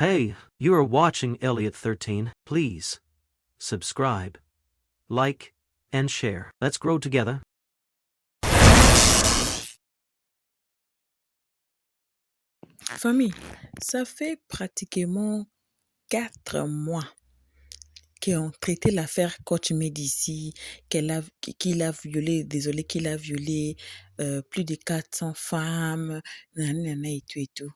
Hey, you are watching Elliot 13. Please subscribe, like, and share. Let's grow together. Famille, ça fait pratiquement 4 mois qu'on traité l'affaire Coach Medici, qu'il a violé, désolé, qu'il a violé plus de 400 femmes, nanana et tout et tout.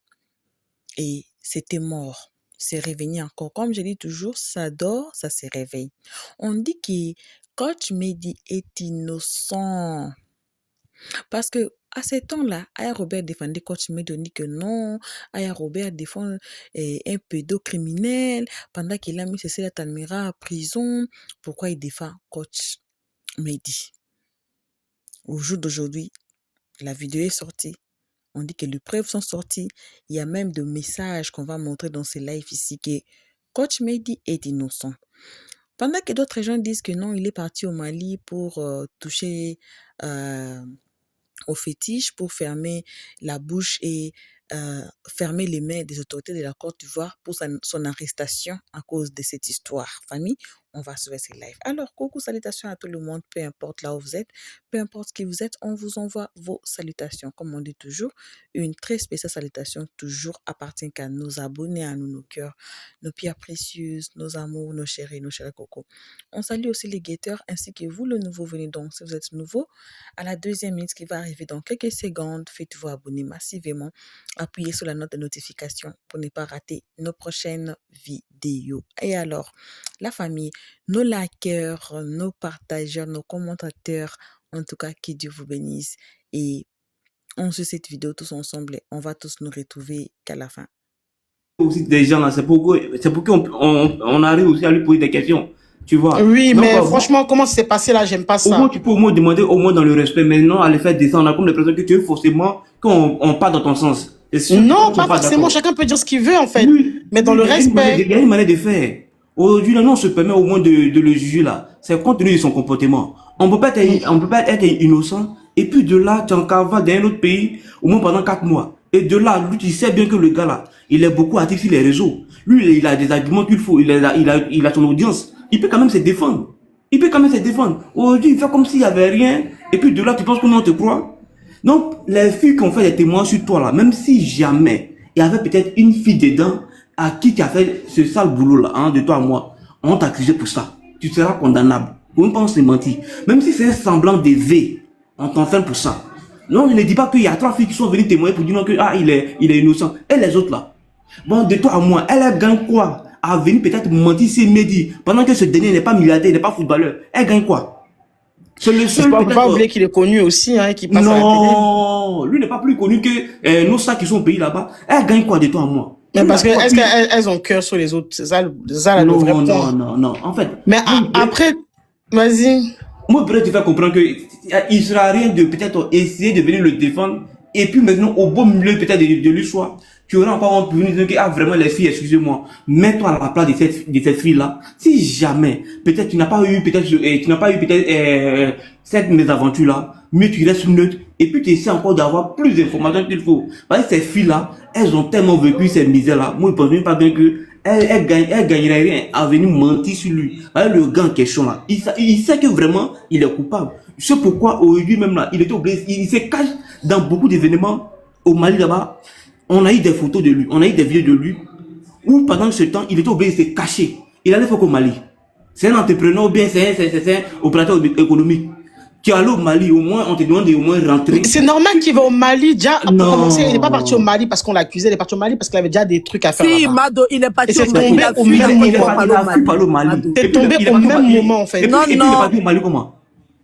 Et c'était mort. C'est revenu encore. Comme je dis toujours, ça dort, ça se réveille. On dit que Coach Medi est innocent. Parce que à ce temps-là, Aya Robert défendait Coach Medi, on dit que non. Aya Robert défend un pédocriminel pendant qu'il a mis Cécilia Talmira à prison. Pourquoi il défend Coach Medi? Au jour d'aujourd'hui, la vidéo est sortie. On dit que les preuves sont sorties. Il y a même des messages qu'on va montrer dans ces lives ici que Coach Medi est innocent. Pendant que d'autres gens disent que non, il est parti au Mali pour toucher au fétiche, pour fermer la bouche et fermer les mains des autorités de la Côte d'Ivoire pour son arrestation à cause de cette histoire. Famille, on va suivre ces lives. Alors, coucou, salutations à tout le monde, peu importe là où vous êtes, peu importe qui vous êtes, on vous envoie vos salutations. Comme on dit toujours, une très spéciale salutation toujours appartient qu'à nos abonnés, à nous, nos cœurs, nos pierres précieuses, nos amours, nos chéris cocos. On salue aussi les guetteurs ainsi que vous, le nouveau venu. Donc, si vous êtes nouveau, à la 2e minute qui va arriver dans quelques secondes, faites-vous abonner massivement. Appuyez sur la note de notification pour ne pas rater nos prochaines vidéos. Et alors, la famille, nos likers, nos partageurs, nos commentateurs, en tout cas, que Dieu vous bénisse. Et on suit cette vidéo tous ensemble et on va tous nous retrouver qu'à la fin. Aussi des gens là, c'est pour qu'on arrive aussi à lui poser des questions. Tu vois. Oui, donc, mais franchement, comment c'est passé là? J'aime pas ça. Au moins, tu peux au moins demander, au moins dans le respect, mais non à les faire descendre. On a comme l'impression que tu veux forcément qu'on part dans ton sens. Non, pas forcément. Chacun peut dire ce qu'il veut en fait. Oui, mais dans le respect. Il y a une manière de faire. Aujourd'hui, là, nous, on se permet au moins de le juger là. C'est compte tenu de son comportement. On peut pas être innocent. Et puis de là, tu en cavales dans un autre pays, au moins pendant 4 mois. Et de là, lui, tu sais bien que le gars là, il est beaucoup actif sur les réseaux. Lui, il a des arguments qu'il faut. Il a son audience. Il peut quand même se défendre. Aujourd'hui, il fait comme s'il n'y avait rien. Et puis de là, tu penses qu'on te croit. Donc, les filles qui ont fait des témoins sur toi là, même si jamais il y avait peut-être une fille dedans à qui tu as fait ce sale boulot là, hein, de toi à moi, on t'a accusé pour ça. Tu seras condamnable. On ne peut pas se mentir. Même si c'est un semblant de V, on t'enferme pour ça. Non, je ne dis pas qu'il y a 3 filles qui sont venues témoigner pour dire non, que il est innocent. Et les autres là. Bon, de toi à moi, elle gagne quoi à venir peut-être mentir sur Medi pendant que ce dernier n'est pas milliardaire, il n'est pas footballeur. Elle gagne quoi? C'est le seul. Il ne faut pas oublier qu'il est connu aussi, hein, qui passe à la télé. Non, lui n'est pas plus connu que nos stars qui sont au pays là-bas. Elle gagne quoi de toi à moi? Mais parce que est-ce qu'elles ont cœur sur les autres? C'est ça le vrai point. Non, en fait. Mais après, vas-y. Moi, peut-être tu vas comprendre que il sera rien de peut-être essayer de venir le défendre. Et puis maintenant, au beau milieu peut-être de l'histoire, tu auras encore pu dire que vraiment les filles, excusez-moi, mets-toi à la place de cette fille-là. Si jamais, peut-être tu n'as pas eu cette mésaventure-là, mais tu restes neutre et puis tu essaies encore d'avoir plus d'informations qu'il faut. Parce que ces filles-là, elles ont tellement vécu ces misères-là. Moi, je ne pense pas bien que elle gagnerait rien à venir mentir sur lui. Le gars en question là, il sait que vraiment il est coupable. C'est pourquoi aujourd'hui même là, il était obligé, il se cache dans beaucoup d'événements au Mali là-bas. On a eu des photos de lui, on a eu des vidéos de lui, où pendant ce temps, il était obligé de se cacher. Il allait faire qu'au Mali. C'est un entrepreneur ou bien c'est un opérateur économique. Tu es allé au Mali, au moins, on te demande au moins rentrer. C'est normal qu'il va au Mali, déjà, pour commencer, il n'est pas parti au Mali parce qu'on l'accusait, il est parti au Mali parce qu'il avait déjà des trucs à faire. Si, Mado, il est parti au Mali. Il est tombé au même moment, en fait. Et puis, il est parti au Mali comment?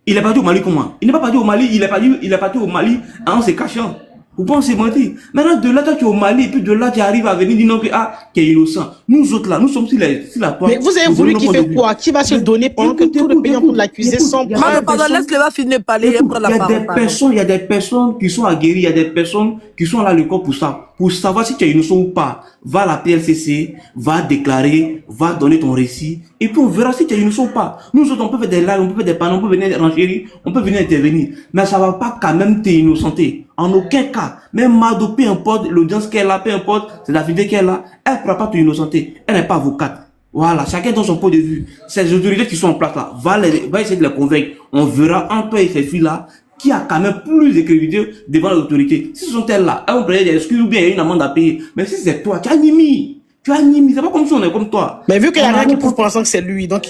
Il est parti au Mali comment? Il n'est pas parti au Mali, il est parti au Mali en se cachant. Vous pensez mentir? Maintenant, de là, toi, tu es au Mali, et puis de là, tu arrives à venir dire non, que, tu es innocent. Nous autres, là, nous sommes sur la toile. Mais vous avez voulu qu'il fait quoi? Qui va se donner pendant que tout le pays est en train de l'accuser sans... Pardon, laisse-le va finir de parler et prendre la parole. Il y a des personnes qui sont aguerries, il y a des personnes qui sont là, le corps pour ça. pour savoir si tu es innocent ou pas. Va à la PLCC, va déclarer, va donner ton récit, et puis on verra si tu es innocent ou pas. Nous autres, on peut faire des lives, on peut faire des panneaux, on peut venir renchérir, on peut venir intervenir, mais ça va pas quand même t'innocenter. En aucun cas. Même Mado, peu importe l'audience qu'elle a, peu importe, c'est la vidéo qu'elle a, elle ne pourra pas t'innocenter. Elle n'est pas avocate. Voilà, chacun dans son point de vue. Ces autorités qui sont en place là, va essayer de les convaincre. On verra entre toi et ces filles-là qui a quand même plus de crédibilité devant l'autorité. Si ce sont elles-là, elles vont prendre des excuses ou bien il y a une amende à payer. Mais si c'est toi, tu as Nimi. Tu as Nimi. C'est pas comme si on est comme toi. Mais vu qu'il y a rien qui prouve pour l'instant que c'est lui, donc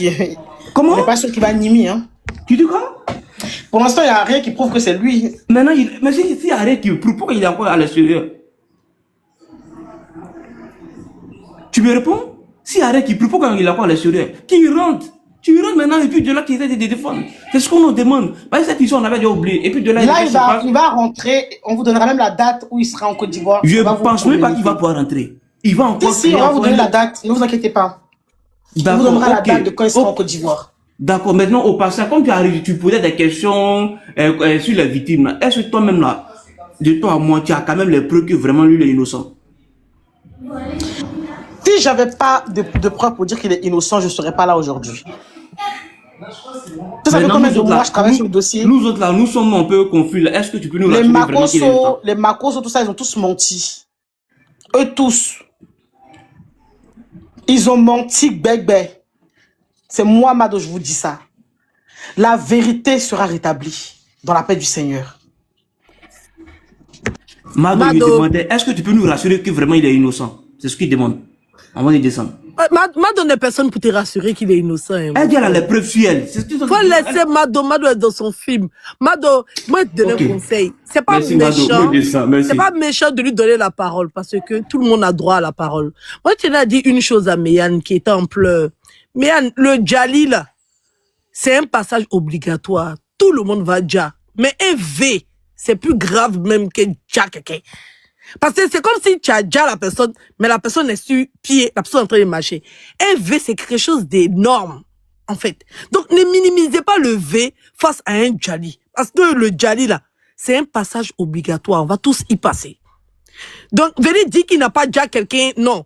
Comment? on n'est pas sûr qu'il va Nimi, hein. Tu dis quoi? Pour l'instant, il n'y a rien qui prouve que c'est lui. Maintenant, mais s'il y a rien qui prouve, pourquoi il est encore à l'extérieur? Tu me réponds? S'il y a rien qui prouve, pourquoi il est encore à l'extérieur? Qui rentre? Tu rentres maintenant et puis de là qui essaie de défendre. C'est ce qu'on nous demande. Parce que cette mission, on avait déjà oublié. Et puis de là, il va rentrer. On vous donnera même la date où il sera en Côte d'Ivoire. Je ne pense même pas qu'il va pouvoir rentrer. Il va encore. Si, on va vous donner la date. Ne vous inquiétez pas. On vous donnera la date de quand il sera en Côte d'Ivoire. D'accord. Maintenant, au passage, quand tu arrives, tu posais des questions sur les victimes. Est-ce que toi-même, là, de toi à moi, tu as quand même les preuves que vraiment lui, il est innocent? Si j'avais pas de preuves pour dire qu'il est innocent, je ne serais pas là aujourd'hui. Ça fait combien de mois je travaille sur le dossier? Nous autres là, nous sommes un peu confus. Est-ce que tu peux nous rassurer vraiment qu'il est innocent? Les Makoso, tout ça, ils ont tous menti. Eux tous. Ils ont menti, bébé. C'est moi, Mado, je vous dis ça. La vérité sera rétablie dans la paix du Seigneur. Mado lui demandait, est-ce que tu peux nous rassurer que vraiment il est innocent? C'est ce qu'il demande. On va y descendre. Mado n'est personne pour te rassurer qu'il est innocent. Hein, elle dit elle a les preuves sur elle. Faut laisser Mado. Mado est dans son film. Mado, moi je te donne un conseil. C'est pas méchant. C'est pas méchant de lui donner la parole parce que tout le monde a droit à la parole. Moi je t'ai dit une chose à Méane qui était en pleurs. Méane, le Djali là, c'est un passage obligatoire. Tout le monde va Dja. Mais un V, c'est plus grave même que Dja quelqu'un. Parce que c'est comme si tu as déjà la personne, mais la personne est sur pied, la personne est en train de marcher. Un V, c'est quelque chose d'énorme, en fait. Donc, ne minimisez pas le V face à un Djali. Parce que le Djali, là, c'est un passage obligatoire. On va tous y passer. Donc, venez dire qu'il n'a pas déjà quelqu'un, non.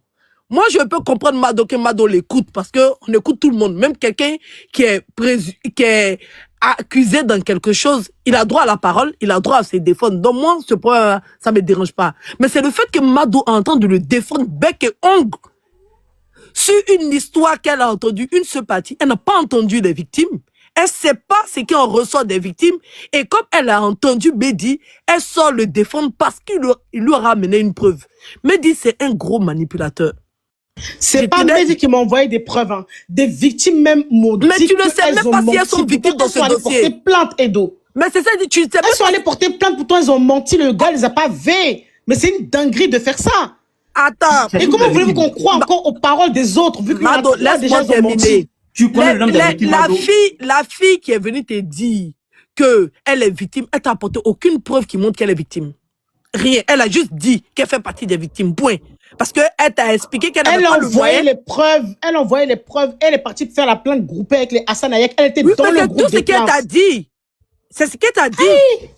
Moi, je peux comprendre Mado que Mado l'écoute, parce que on écoute tout le monde. Même quelqu'un qui est accusé dans quelque chose, il a droit à la parole, il a droit à se défendre. Donc moi, ce point, ça me dérange pas. Mais c'est le fait que Mado entend de le défendre bec et ongle sur une histoire qu'elle a entendue, une seule partie. Elle n'a pas entendu les victimes. Elle sait pas ce qu'on ressort des victimes. Et comme elle a entendu Mehdi, elle sort le défendre parce qu'il lui aura amené une preuve. Mehdi, c'est un gros manipulateur. C'est pas Mehdi qui m'a envoyé des preuves, hein. Des victimes même m'ont dit. Mais tu ne sais même pas si elles sont victimes dans ce dossier. Elles sont allées porter plainte, Edo. Mais c'est ça, tu sais pas. Elles sont allées porter plainte, pourtant elles ont menti, le gars les a pas vus. Mais c'est une dinguerie de faire ça. Attends. Et comment voulez-vous qu'on croit encore aux paroles des autres, vu que Mado, laisse-moi terminer. Tu connais le nom des victimes, Mado? La fille qui est venue te dire que elle est victime, elle t'a apporté aucune preuve qui montre qu'elle est victime. Rien. Elle a juste dit qu'elle fait partie des victimes. Point. Parce que elle t'a expliqué qu'elle n'avait pas le moyen. Elle envoyait les preuves. Elle est partie faire la plainte groupée avec les Hassan Ayek. Elle était dans le groupe. Tout ce qu'elle t'a dit. C'est ce qu'elle t'a dit. Hey.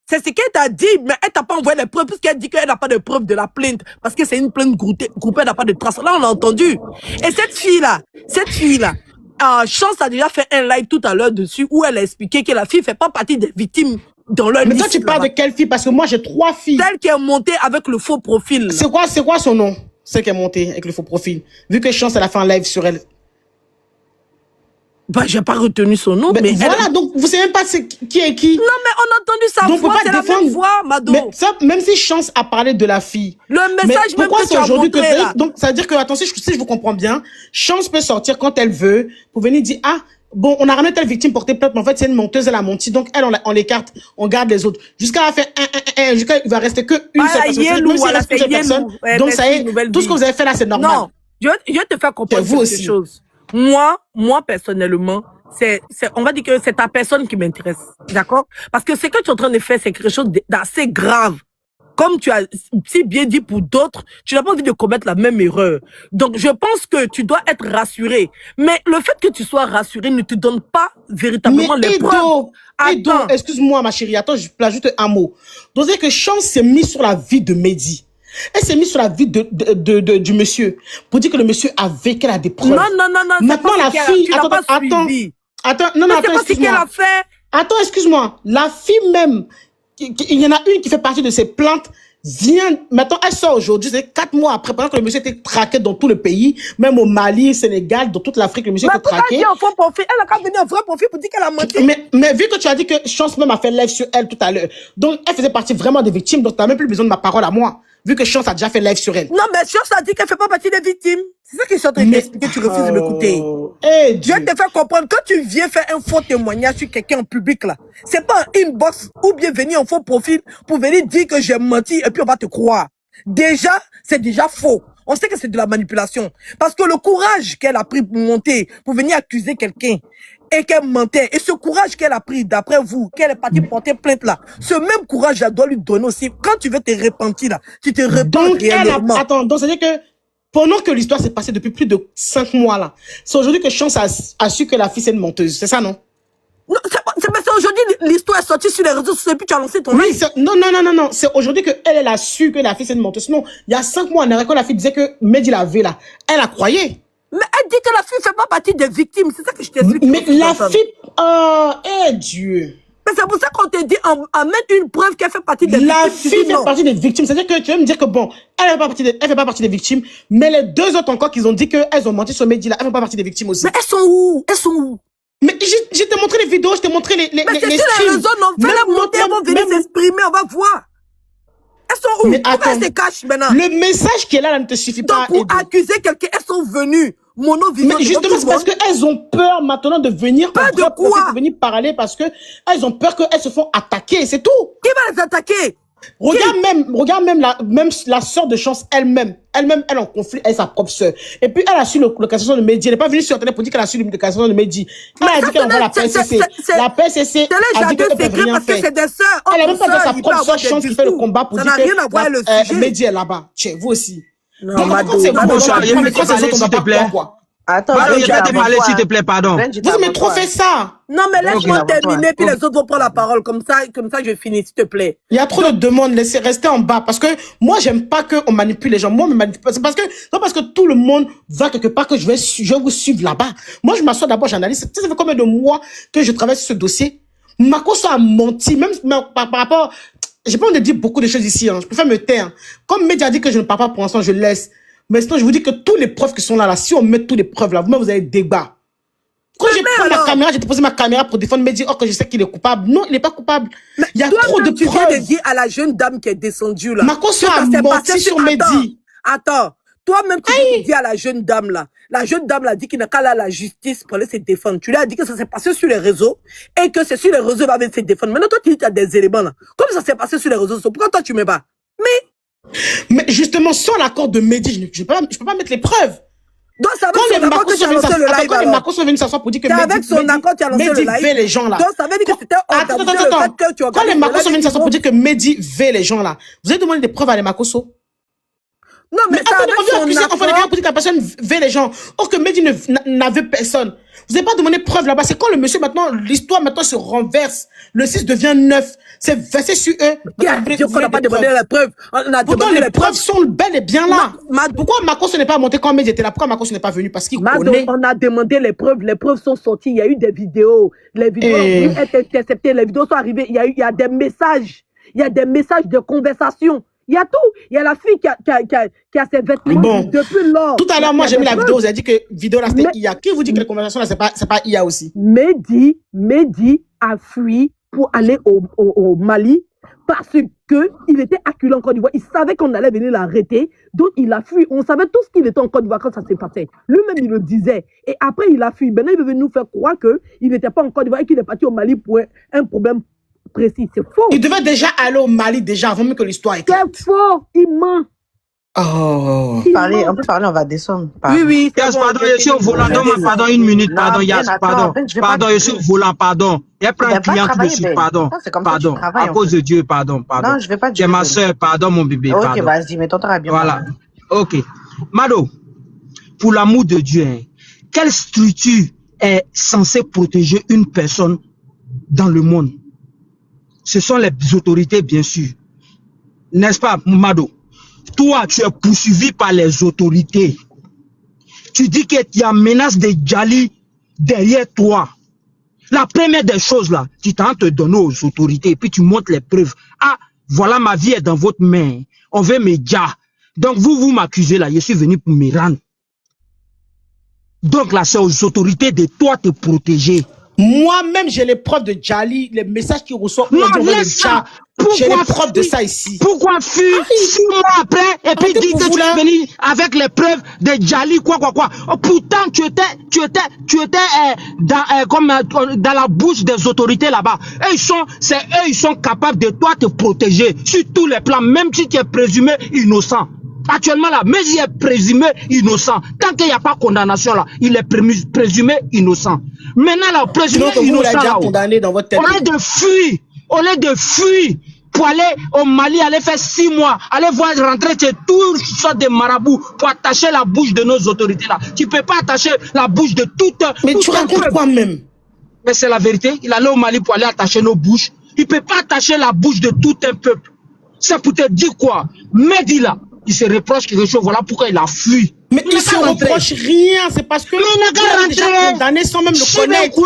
C'est ce qu'elle t'a dit, mais elle t'a pas envoyé les preuves puisqu'elle dit qu'elle n'a pas de preuves de la plainte. Parce que c'est une plainte groupée, elle n'a pas de traces. Là, on a entendu. Et cette fille-là, Chance a déjà fait un live tout à l'heure dessus où elle a expliqué que la fille fait pas partie des victimes dans leur liste. Mais toi, tu parles de quelle fille? Parce que moi, j'ai 3 filles. Celle qui est montée avec le faux profil. C'est quoi son nom? Celle qui est montée avec le faux profil. Vu que Chance, elle a fait un live sur elle. Bah, j'ai pas retenu son nom, mais voilà, donc vous savez même pas qui est qui. Non, mais on a entendu sa voix, c'est la même voix, Mado. Mais ça, même si Chance a parlé de la fille. Le message même que tu as montré, là. Donc, ça veut dire que, attention, si je vous comprends bien, Chance peut sortir quand elle veut pour venir dire, ah, bon, on a ramené telle victime portée plainte, mais en fait, c'est une menteuse, elle a menti, donc elle, on l'écarte, on garde les autres. Jusqu'à la fin, jusqu'à, il va rester que une seule personne. Donc, ça y est, tout ce que vous avez fait là, c'est normal. Non, je vais te faire comprendre quelque chose. Moi, personnellement, on va dire que c'est ta personne qui m'intéresse. D'accord? Parce que ce que tu es en train de faire, c'est quelque chose d'assez grave. Comme tu as si bien dit pour d'autres, tu n'as pas envie de commettre la même erreur. Donc, je pense que tu dois être rassuré. Mais le fait que tu sois rassuré ne te donne pas véritablement les preuves. Excuse-moi, ma chérie. Attends, je ajoute un mot. Donc, c'est que Chance s'est mise sur la vie de Mehdi. Elle s'est mise sur la vie du monsieur pour dire que le monsieur avait qu'elle a des preuves. Non. Maintenant, la fille... Attends, non, attends, excuse-moi. Attends, excuse-moi. La fille même, il y en a une qui fait partie de ces plaintes, vient... Maintenant, elle sort aujourd'hui, c'est 4 mois après, pendant que le monsieur était traqué dans tout le pays, même au Mali, Sénégal, dans toute l'Afrique, le monsieur était traqué. Elle a qu'à venir en vrai profil pour dire qu'elle a menti. Mais vu que tu as dit que Chance même a fait live sur elle tout à l'heure, donc elle faisait partie vraiment des victimes, donc tu n'as même plus besoin de ma parole à moi. Vu que Chance a déjà fait live sur elle. Non, mais Chance a dit qu'elle ne fait pas partie des victimes. C'est ça que je suis en train de t'expliquer, tu refuses de m'écouter. Je vais te faire comprendre, quand tu viens faire un faux témoignage sur quelqu'un en public, là, c'est pas un inbox ou bien venir en faux profil pour venir dire que j'ai menti et puis on va te croire. Déjà, c'est déjà faux. On sait que c'est de la manipulation. Parce que le courage qu'elle a pris pour monter, pour venir accuser quelqu'un, et qu'elle mentait, et ce courage qu'elle a pris, d'après vous, qu'elle est partie porter plainte là, ce même courage, elle doit lui donner aussi. Quand tu veux te repentir là, tu te repens réellement. Attends, donc ça veut dire que pendant que l'histoire s'est passée depuis plus de 5 mois là, c'est aujourd'hui que Chance a su que la fille c'est une menteuse, c'est ça non? Non, c'est aujourd'hui l'histoire est sortie sur les réseaux sociaux et puis tu as lancé ton live. Non, c'est aujourd'hui que elle a su que la fille c'est une menteuse. Sinon, il y a 5 mois en arrière quand la fille disait que Mehdi l'avait là, elle a croyé. Mais elle dit que la fille fait pas partie des victimes, c'est ça que je t'explique. Mais la fille, Dieu. Mais c'est pour ça qu'on te dit à mettre une preuve qu'elle fait partie des victimes. La fille fait partie des victimes, c'est-à-dire que tu vas me dire que bon, elle fait pas partie des victimes, mais les 2 autres encore qu'ils ont dit qu'elles ont menti sur Mehdi là, elles font pas partie des victimes aussi. Mais elles sont où? Mais je t'ai montré les vidéos, je t'ai montré les mais c'est sur les réseaux, non, fais-les monter, elles vont venir s'exprimer, on va voir. Elles sont où? Mais attends, elles se cachent maintenant? Le message qui est là ne te suffit pas. Donc pour accuser quelqu'un, elles sont venues. Mais justement, c'est parce qu'elles ont peur maintenant de venir peur de quoi? De venir parler parce que elles ont peur qu'elles se font attaquer, c'est tout. Qui va les attaquer? Regarde même la sœur de Chance elle-même, elle est en conflit avec sa propre sœur. Et puis elle a su l'occasion de Mehdi. Elle n'est pas venue sur Internet pour dire qu'elle a su l'occasion de Mehdi. Elle a dit qu'elle envoie la PSCC. La PSCC a dit qu'elle ne peut rien faire. Elle n'a même pas dit sa propre sœur Chance qui fait le combat pour dire que Mehdi est là-bas. Tiens, vous aussi. Non, Mado, s'il te plaît. Attends, je vais te parler, s'il te plaît, pardon. Vous avez trop fait ça. Non, mais laisse-moi terminer, puis les autres vont prendre la parole. Comme ça, je finis, s'il te plaît. Il y a trop de demandes, laissez rester en bas. Parce que moi, j'aime pas qu'on manipule les gens. Moi, on me manipule. C'est parce que tout le monde va quelque part que je vais vous suivre là-bas. Moi, je m'assois d'abord, j'analyse. Ça fait combien de mois que je travaille sur ce dossier? Makosso a menti, même par rapport... J'ai pas envie de dire beaucoup de choses ici, hein. Je préfère me taire. Comme Mehdi a dit que je ne parle pas pour l'instant, je laisse. Mais sinon, je vous dis que tous les preuves qui sont là, si on met toutes les preuves là, vous avez des débats. Quand j'ai pris ma caméra, j'ai déposé ma caméra pour défendre Mehdi, que je sais qu'il est coupable. Non, il n'est pas coupable. Mais il y a trop de preuves. Tu viens de dire à la jeune dame qui est descendue là. Makosso a menti sur Mehdi. Attends. Toi-même, tu viens de dire à la jeune dame là. La jeune dame l'a dit qu'il n'a qu'à aller à la justice pour aller se défendre. Tu lui as dit que ça s'est passé sur les réseaux et que c'est sur les réseaux qu'il va se défendre. Maintenant, toi, tu dis qu'il y a des éléments là. Comme ça s'est passé sur les réseaux sociaux, pourquoi toi, tu ne mets pas? Mais justement, sans l'accord de Mehdi, je peux pas mettre les preuves. Donc, ça veut dire que tu as lancé le live. Quand les Macos sont venus s'asseoir pour dire que avec son accord, tu as lancé le live. Veut les gens là. Donc, ça veut dire que c'était attends. Quand les Macos sont venus s'asseoir pour dire que Mehdi veut les gens là, vous avez demandé des preuves à les Makosso? Non, mais attendez, on vient accuser enfin les gars pour dire que la personne veut les gens. Or que Mehdi n'avait personne. Vous n'avez pas demandé preuve là-bas. C'est quand le monsieur maintenant, l'histoire maintenant se renverse. Le 6 devient 9. C'est versé sur eux. On n'a pas demandé les preuves. Pourtant, les preuves sont bel et bien là. Pourquoi Makosso n'est pas monté quand Mehdi était là? Pourquoi Makosso n'est pas venu? Parce qu'il connaît. On a demandé les preuves. Les preuves sont sorties. Il y a eu des vidéos. Les vidéos ont été interceptées. Les vidéos sont arrivées. Il y a des messages. Il y a des messages de conversation. Il y a tout. Il y a la fille qui a ses vêtements depuis lors. Tout à l'heure, moi, j'ai mis la vidéo. Vous avez dit que vidéo là, c'était IA. Qui vous dit que les conversations là, c'est pas IA aussi? Mehdi a fui pour aller au Mali parce que il était acculé en Côte d'Ivoire. Il savait qu'on allait venir l'arrêter. Donc, il a fui. On savait tous qu'il était en Côte d'Ivoire quand ça s'est passé. Lui-même, il le disait. Et après, il a fui. Maintenant, il veut venir nous faire croire qu'il n'était pas en Côte d'Ivoire et qu'il est parti au Mali pour un problème précis. C'est faux. Il devait déjà aller au Mali déjà avant même que l'histoire éclate. C'est faux. Il ment. On peut parler, on va descendre. Oui. Yes, pardon, je suis au volant. Pardon, une minute. Pardon, Yes, pardon. Pardon, je suis au volant, pardon. Il y a plein de clients qui me suivent, pardon. Pardon, à cause de Dieu, pardon. Non, je vais pas dire. C'est ma soeur, pardon, mon bébé. Ok, vas-y, mais ton temps bien. Voilà. Ok. Mado, pour l'amour de Dieu, quelle structure est censée protéger une personne dans le monde? Ce sont les autorités, bien sûr. N'est-ce pas, Mado? toi, tu es poursuivi par les autorités. Tu dis qu'il y a menace de Djali derrière toi. La première des choses là, tu t'en te donner aux autorités et puis tu montres les preuves. Ah, voilà, ma vie est dans votre main. On veut me dire. Donc vous m'accusez là, je suis venu pour me rendre. Donc là, c'est aux autorités de toi te protéger. Moi-même, j'ai les preuves de Djali, les messages qu'il reçoit. Non, laisse ça. J'ai les preuves de ça ici. Pourquoi fuir 6 mois après et puis dire que tu es venu avec les preuves de Djali, quoi. Oh, pourtant, tu étais dans la bouche des autorités là-bas. Ils sont capables de toi te protéger sur tous les plans, même si tu es présumé innocent. Actuellement là, mais il est présumé innocent. Tant qu'il n'y a pas condamnation là, il est présumé innocent. Maintenant là, présumé innocent là, condamné dans votre tête. Au lieu de fuir pour aller au Mali, aller faire 6 mois, aller voir rentrer chez toutes sortes de marabouts pour attacher la bouche de nos autorités là. Tu peux pas attacher la bouche de toutes. Mais tu racontes quoi même? Mais c'est la vérité. Il allait au Mali pour aller attacher nos bouches. Il peut pas attacher la bouche de tout un peuple. C'est pour te dire quoi? Mehdi là, il se reproche quelque chose. Voilà pourquoi il a fui. Mais il se reproche rien, c'est parce que il a déjà condamné sans même le connaître.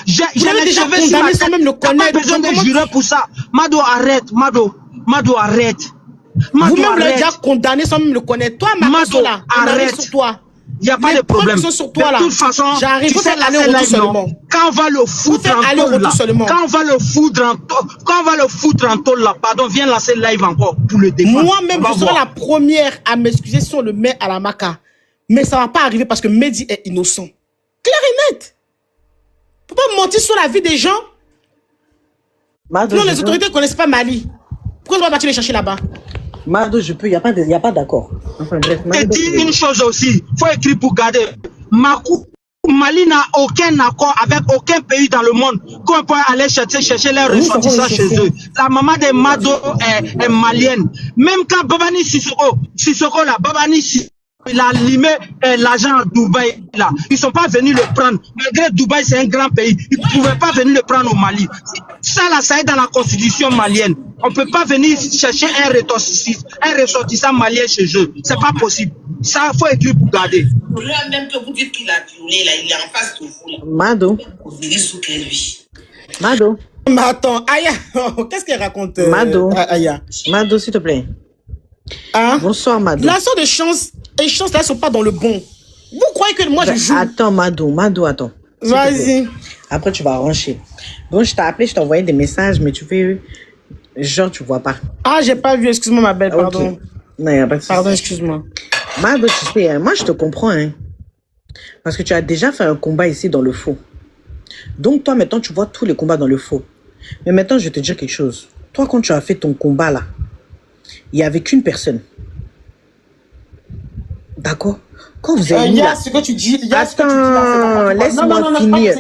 Je l'ai déjà condamné sans même le connaître. Pas besoin de jurer pour ça. Mado, arrête. Mado, arrête. Vous-même l'avez déjà condamné sans même le connaître. Toi, Mado, là, arrête sur toi. Il n'y a pas de problème. Sur toi, là. De toute façon, j'arrive à aller au retour seulement. Quand on va le foutre en tôle là, quand on va le foutre en tôle là, pardon, viens lancer live encore pour le défendre. Moi-même, je serai la première à m'excuser si on le met à la maca. Mais ça ne va pas arriver parce que Mehdi est innocent. Clair et net. Faut pas mentir sur la vie des gens. Non, les autorités ne connaissent pas Mali. Pourquoi on va partir les chercher là-bas? Mado, je peux, il n'y a pas d'accord. Enfin, bref, et dis une chose aussi, il faut écrire pour garder. Mali n'a aucun accord avec aucun pays dans le monde qu'on peut aller chercher leurs ressortissants chez eux. La maman de Mado est malienne. Même quand Babani Sissoko là, Babani Sissoko, il a limé l'argent à Dubaï là. Ils ne sont pas venus le prendre. Malgré Dubaï, c'est un grand pays. Ils ne pouvaient pas venir le prendre au Mali. Ça là, ça est dans la constitution malienne. On ne peut pas venir chercher un ressortissant malien chez eux. C'est pas possible. Ça, il faut écrire pour garder. Même que vous dites qu'il a violé là, il est en face de vous là. Mado. Vous venez sous lui. Mado. Mais attends, Aya, qu'est-ce qu'elle raconte Mado. Aya. Mado, s'il te plaît. Hein? Bonsoir, Mado. La sorte de chance, les chances là ne sont pas dans le bon. Vous croyez que moi je joue? Attends, Mado, attends. Vas-y. Après, tu vas arranger. Bon, je t'ai appelé, je t'ai envoyé des messages, mais tu fais. Genre, tu vois pas. Ah, j'ai pas vu, excuse-moi, ma belle, pardon. Okay. Non, y a pas de souci. Pardon, excuse-moi. Mado, tu sais, moi, je te comprends, hein. Parce que tu as déjà fait un combat ici dans le faux. Donc, toi, maintenant, tu vois tous les combats dans le faux. Mais maintenant, je vais te dire quelque chose. Toi, quand tu as fait ton combat, là, il n'y avait qu'une personne. D'accord? Quand vous avez mis ce que tu dis, attends, laisse-moi finir.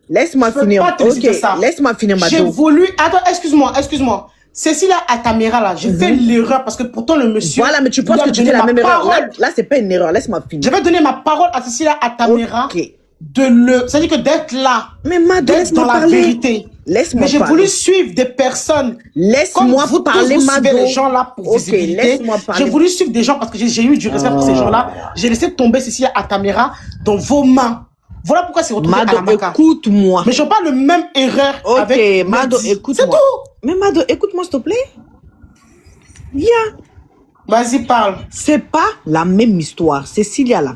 Laisse-moi finir. Ok, laisse-moi finir, Mado. J'ai voulu... Attends, excuse-moi. Cécilia Atamera, là, j'ai fait l'erreur parce que pourtant le monsieur... Voilà, mais tu penses que tu fais la même erreur. Là, c'est pas une erreur. Laisse-moi finir. Je vais donner ma parole à Cécilia Atamera. Ok. C'est-à-dire que d'être là. Mais Mado, laisse-moi parler. La vérité. Laisse-moi parler. Mais j'ai voulu suivre des personnes. Laisse-moi parler, Mado. Les gens là pour visibilité. Laisse-moi parler. J'ai voulu suivre des gens parce que j'ai eu du respect pour ces gens-là. J'ai laissé tomber Cécilia Atamera dans vos mains. Voilà pourquoi c'est retrouvé Mado, à la maca. Écoute-moi. Mais je n'ai pas le même erreur avec Mado, écoute-moi. C'est tout. Mais Mado, écoute-moi, s'il te plaît. Vas-y, parle. C'est pas la même histoire. Cécilia, là.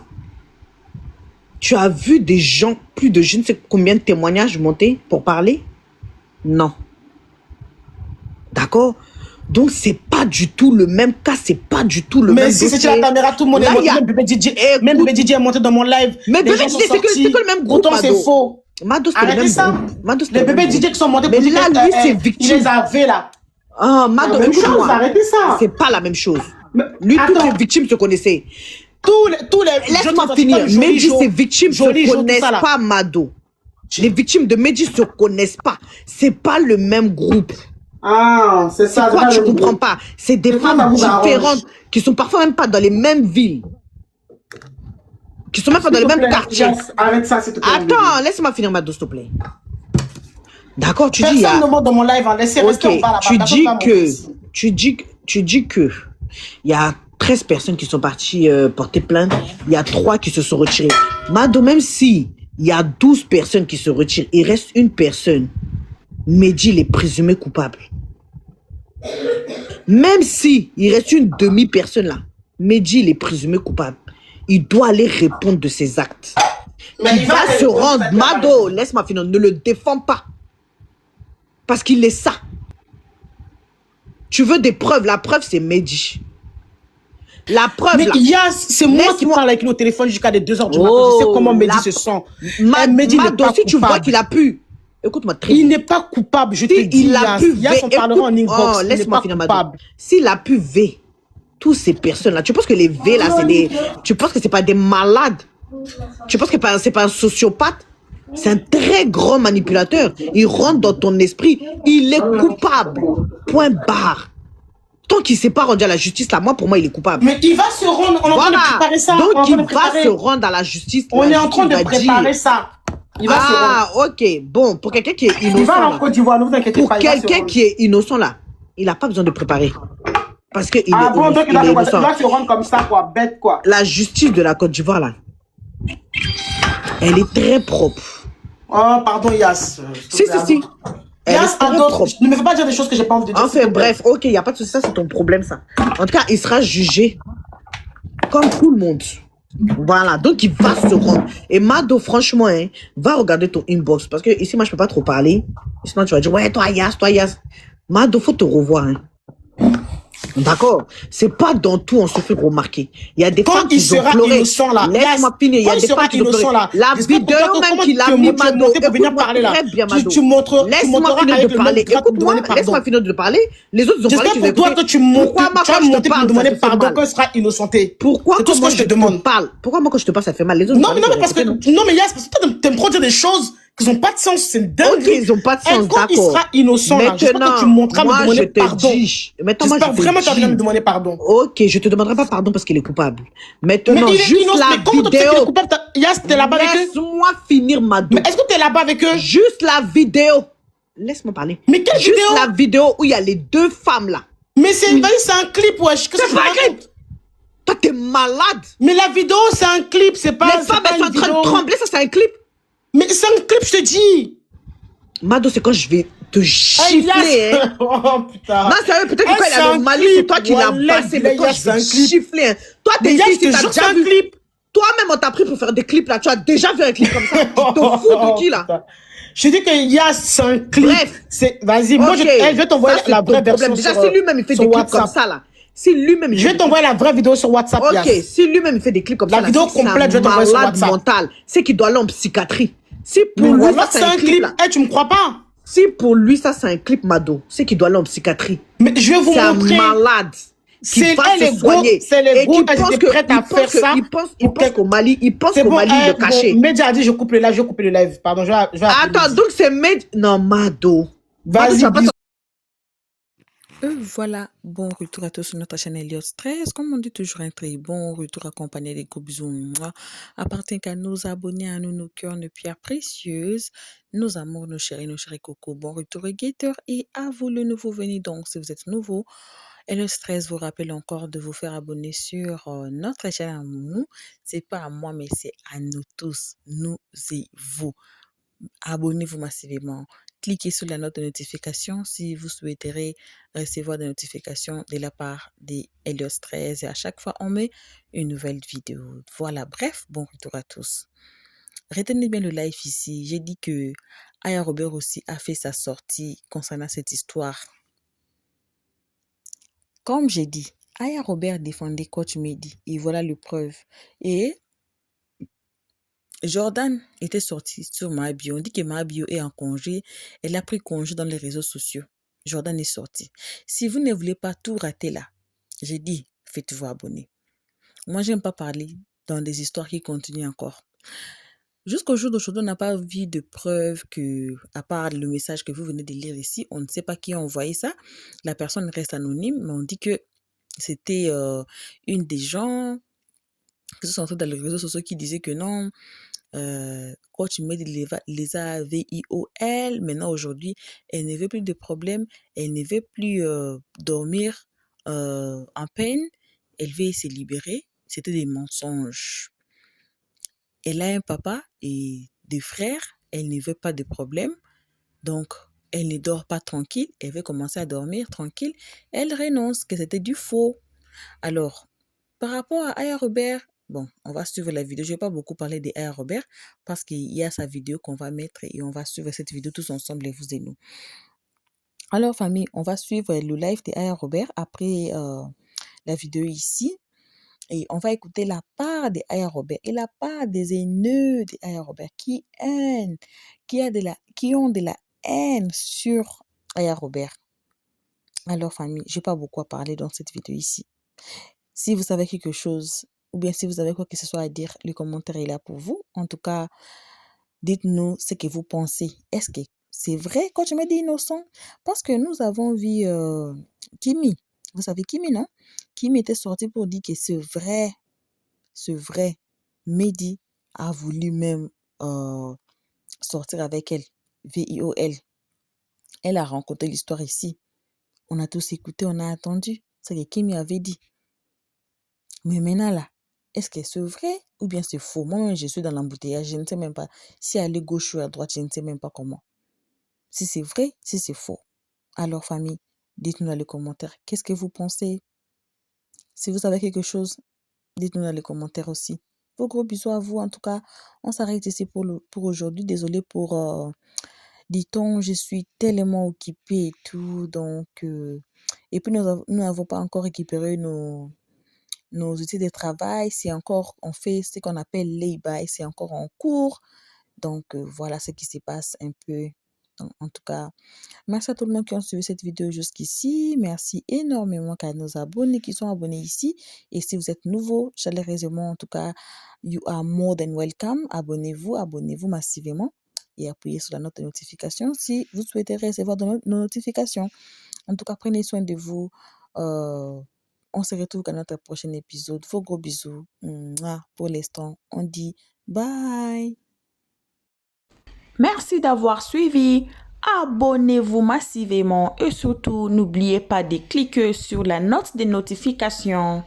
Tu as vu des gens, plus de je ne sais combien de témoignages monter pour parler? Non. D'accord? Donc, c'est pas du tout le même cas, c'est pas du tout le même dossier. Mais si c'est la caméra, tout le monde est monté. Même bébé DJ est monté dans mon live. Mais bébé DJ, c'est que le même groupe, Pourtant, c'est faux. Mado, c'est le même groupe. Mado, les bébés DJ qui sont montés pour dire que lui, c'est victime. Il les avait là. Ah, Mado, écoute-moi. Arrêtez ça. C'est pas la même chose. Lui, toutes les victimes se connaissaient. Tous les laisse-moi finir. Mehdi, ces victimes se connaissent pas, Mado. Les victimes de Mehdi se connaissent pas. C'est pas le même groupe. Ah, c'est ça. C'est quoi, tu comprends pas? C'est des femmes différentes qui sont parfois même pas dans les mêmes villes. Qui sont même pas dans les mêmes quartiers. Arrête ça, s'il te plaît. Attends, laisse-moi finir, Mado, s'il te plaît. D'accord, tu dis... Personne ne monte dans mon live, laissez rester en bas là-bas. Tu dis que Il y a 13 personnes qui sont parties porter plainte. Il y a 3 qui se sont retirées. Mado, même si il y a 12 personnes qui se retirent, il reste une personne. Mehdi, il est présumé coupable. Même si il reste une demi-personne là, Mehdi, il est présumé coupable. Il doit aller répondre de ses actes. Mais il va se rendre. Mado, laisse-moi finir, ne le défends pas. Parce qu'il est ça. Tu veux des preuves? La preuve, c'est Mehdi. La preuve, mais c'est moi qui parle avec lui au téléphone jusqu'à 2h du matin. Je sais comment Mehdi se sent. Mehdi n'est pas si tu vois qu'il a pu. Écoute-moi très bien. Il n'est pas coupable, je te dis. Il a pu Yas, on parlera en inbox. Oh, laisse-moi finir, Mado. S'il a pu V, toutes ces personnes-là, tu penses que les V là, c'est des. Tu penses que c'est pas des malades? Tu penses que c'est pas un sociopathe? C'est un très grand manipulateur. Il rentre dans ton esprit. Il est coupable. Point barre. Tant qu'il ne s'est pas rendu à la justice, là, pour moi, il est coupable. Mais il va se rendre. On est en train de préparer ça. Donc, il va se rendre à la justice. On est en train de préparer ça. Il va se rendre. Ok. Bon, pour quelqu'un qui est innocent. Il va en Côte d'Ivoire, ne vous inquiétez pas. Pour quelqu'un qui est innocent, là, il n'a pas besoin de préparer. Parce qu'il est innocent. Donc il va se rendre comme ça, quoi. Bête, quoi. La justice de la Côte d'Ivoire, là, elle est très propre. Oh, pardon, Yas. Si. Yas, ne me fais pas dire des choses que j'ai pas envie de dire. Enfin, bref, ok, il n'y a pas de souci, ça, c'est ton problème, ça. En tout cas, il sera jugé comme tout le monde. Voilà, donc il va se rendre. Et Mado, franchement, hein, va regarder ton inbox. Parce que ici, moi, je peux pas trop parler. Sinon, tu vas dire, ouais, toi, Yas. Mado, faut te revoir, hein. D'accord? C'est pas dans tout on se fait remarquer. Il y a des femmes qui ont pleuré. Laisse-moi finir. Il y a des femmes qui ont pleuré. La vidéo même qu'il a mis, Mado, écoute-moi très bien, Mado. Laisse-moi finir de parler. Écoute-moi, laisse-moi finir de parler. Les autres, ils ont parlé. J'espère pour toi que tu montes. Pourquoi moi, quand je te parle, demander pardon quand il sera innocenté? Pourquoi c'est tout ce que je te demande. Pourquoi moi, quand je te parle, ça fait mal? Les autres, non, mais parce que, non, mais Yas, parce que toi, t'aimes trop dire des choses qui n'ont pas de sens, c'est dingue. Ok, ils n'ont pas de sens, d'accord. Quand il sera innocent, là, j'espère que tu monteras me demander pardon. J'espère vraiment que tu vas me demander pardon. Ok, je te demanderai pas pardon parce qu'il est coupable. Maintenant, juste la vidéo. Yas, t'es là-bas avec eux? Laisse-moi finir, Mado. Mais est-ce que t'es là-bas avec eux? Juste la vidéo. Laisse-moi parler. Mais quelle vidéo? Juste la vidéo où il y a les 2 femmes là. Mais c'est un clip, wesh. C'est pas un clip. Toi, t'es malade. Mais la vidéo, c'est un clip, c'est pas. Les femmes, elles sont en train de trembler, ça, c'est un clip. Mais c'est un clip, je te dis. Mado, c'est quand je vais te gifler, hein. Oh putain. Non, sérieux, peut-être que quand il a le Mali, c'est toi qui l'as passé, mais quand je vais te gifler, hein. Toi, t'es ici, t'as déjà vu. Clip. Toi-même, on t'a pris pour faire des clips, là. Tu as déjà vu un clip comme ça. Tu te fous de qui, là? Je dis que Yas, c'est un clip. Bref. Vas-y, moi, je vais t'envoyer la vraie version. Déjà, si lui-même, il fait des clips comme ça, là. Si lui-même. Je vais t'envoyer la vraie vidéo sur WhatsApp, Ok, si lui-même, il fait des clips comme ça. La vidéo complète, je vais t'envoyer sur WhatsApp. Mental, c'est qu'il doit aller en psychiatrie. Si pour lui, ça, c'est un clip. Eh, tu me crois pas? Si pour lui, ça, c'est un clip, Mado, c'est qu'il doit aller en psychiatrie. Mais je vais vous montrer. C'est un malade. C'est les soigner. C'est les gros qui étaient prêts à faire ça. Il pense qu'au Mali, il le cachait. Mehdi a dit, je coupe le live, Pardon, je vais attends, donc c'est Mehdi. Non, Mado. Vas-y, voilà, bon retour à tous sur notre chaîne Elliott 13. Comme on dit toujours, un très bon retour accompagné des gros bisous. Appartient qu'à nos abonnés, à nous, nos cœurs, nos pierres précieuses, nos amours, nos chéris cocos. Bon retour aux guetteurs et à vous le nouveau venu. Donc, si vous êtes nouveau, Elliott 13 vous rappelle encore de vous faire abonner sur notre chaîne à nous. C'est pas à moi, mais c'est à nous tous, nous et vous. Abonnez-vous massivement. Cliquez sur la note de notification si vous souhaiterez recevoir des notifications de la part des Elliott 13 et à chaque fois on met une nouvelle vidéo. Voilà, bref, bon retour à tous. Retenez bien le live ici. J'ai dit que Aya Robert aussi a fait sa sortie concernant cette histoire. Comme j'ai dit, Aya Robert défendait Coach Mehdi et voilà le preuve. Et Jordan était sorti sur Mabio. On dit que Mabio est en congé. Elle a pris congé dans les réseaux sociaux. Jordan est sorti. Si vous ne voulez pas tout rater là, j'ai dit, faites-vous abonner. Moi, j'aime pas parler dans des histoires qui continuent encore. Jusqu'au jour d'aujourd'hui, on n'a pas vu de preuve que, à part le message que vous venez de lire ici, on ne sait pas qui a envoyé ça. La personne reste anonyme, mais on dit que c'était une des gens qui sont entrés dans les réseaux sociaux qui disaient que non, Coach Mehdi les a VIOL. Maintenant, aujourd'hui, elle ne veut plus de problème. Elle ne veut plus dormir en peine, elle veut se libérer. C'était des mensonges. Elle a un papa et des frères. Elle ne veut pas de problème. Donc, elle ne dort pas tranquille. Elle veut commencer à dormir tranquille. Elle renonce, que c'était du faux. Alors, par rapport à Aya Robert, bon, on va suivre la vidéo. Je ne vais pas beaucoup parler d'Aya Robert parce qu'il y a sa vidéo qu'on va mettre et on va suivre cette vidéo tous ensemble, vous et nous. Alors, famille, on va suivre le live d'Aya Robert après la vidéo ici. Et on va écouter la part d'Aya Robert et la part des haineux d'Aya Robert qui ont de la haine sur Aya Robert. Alors, famille, je n'ai pas beaucoup à parler dans cette vidéo ici. Si vous savez quelque chose, ou bien si vous avez quoi que ce soit à dire, le commentaire est là pour vous. En tout cas, dites-nous ce que vous pensez. Est-ce que c'est vrai quand je me dis innocent? Parce que nous avons vu Kimi. Vous savez Kimi, non? Kimi était sorti pour dire que c'est vrai. Mehdi a voulu même sortir avec elle. VIOL. Elle a rencontré l'histoire ici. On a tous écouté, on a attendu. C'est ce que Kimi avait dit. Mais maintenant là, est-ce que c'est vrai ou bien c'est faux? Moi-même, je suis dans l'embouteillage, je ne sais même pas si aller gauche ou à droite, je ne sais même pas comment. Si c'est vrai, si c'est faux. Alors famille, dites-nous dans les commentaires, qu'est-ce que vous pensez? Si vous savez quelque chose, dites-nous dans les commentaires aussi. Vos gros bisous à vous. En tout cas, on s'arrête ici pour aujourd'hui. Désolée pour... dit-on, je suis tellement occupée et tout. Donc, et puis, nous n'avons pas encore récupéré nos outils de travail. C'est encore, on fait ce qu'on appelle lay-by. C'est encore en cours. Donc, voilà ce qui se passe un peu. Donc, en tout cas, merci à tout le monde qui a suivi cette vidéo jusqu'ici. Merci énormément à nos abonnés qui sont abonnés ici. Et si vous êtes nouveau, chaleureusement, en tout cas, you are more than welcome. Abonnez-vous massivement et appuyez sur la note de notification si vous souhaitez recevoir nos notifications. En tout cas, prenez soin de vous. On se retrouve dans notre prochain épisode. Vos gros bisous. Pour l'instant, on dit bye. Merci d'avoir suivi. Abonnez-vous massivement et surtout, n'oubliez pas de cliquer sur la note de notification.